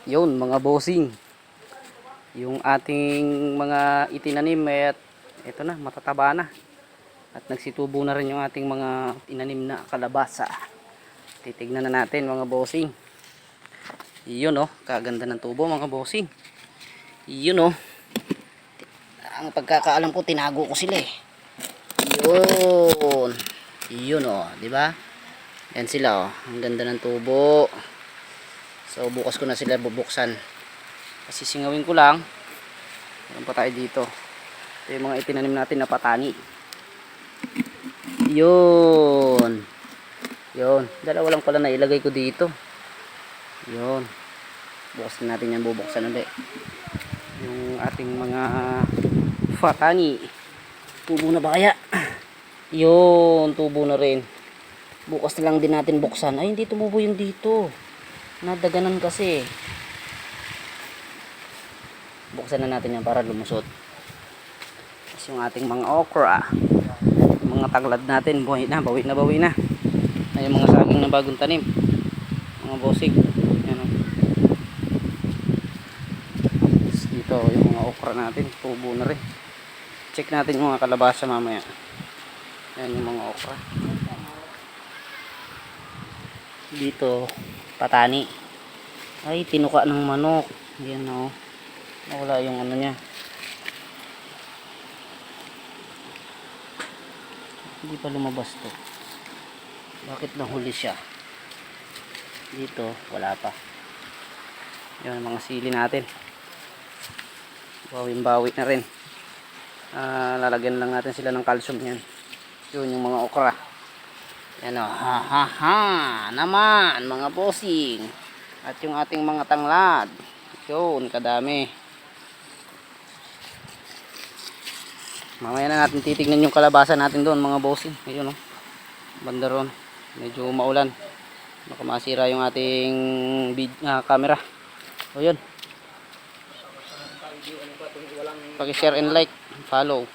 Yun mga bossing, yung ating mga itinanim at ito na, matataba na. At nagsitubo na rin yung ating mga tinanim na kalabasa. Titignan na natin mga bossing. Yun oh, kaganda ng tubo mga bossing. Yun oh. Ang pagkakaalam ko, tinago ko sila eh. Yun. Yun oh, di ba? Yan sila oh. Ang ganda ng tubo. So bukas ko na sila bubuksan. Kasi singawin ko lang. Meron pa tayo dito. Ito yung mga itinanim natin na patani. Yun. Yun. Dalawa lang pala na ilagay ko dito. Yun. Bukas na natin yan bubuksan ulit. Yung ating mga patani. Tubo na ba kaya? Yun. Tubo na rin. Bukas na lang din natin buksan. Ay hindi tumubo yung dito. Nadaganan kasi. Buksan na natin yan para lumusot. Tapos yung ating mga okra, yung mga taglad natin, bawi na. Ay, yung mga saging na bagong tanim, mga bossing. Yan o. Tapos dito yung mga okra natin, tubo na rin. Check natin yung mga kalabasa mamaya. Yan yung mga okra. Dito patani. Ay, tinuka ng manok. Yan o. Nawala yung ano niya. Hindi pa lumabas to. Bakit nahuli siya? Dito, wala pa. Yan, mga sili natin. Bawin-bawi na rin. Lalagyan lang natin sila ng calcium yan. Yun yung mga okra. Yan o. Ha ha ha. Naman, mga bossing. At yung ating mga tanglad. Yun, kadami. Mamaya na natin titignan yung kalabasa natin doon mga bossing. Ayun oh. Banda ron. Medyo maulan. Baka masira yung ating camera. O yun. Paki-share and like. Follow.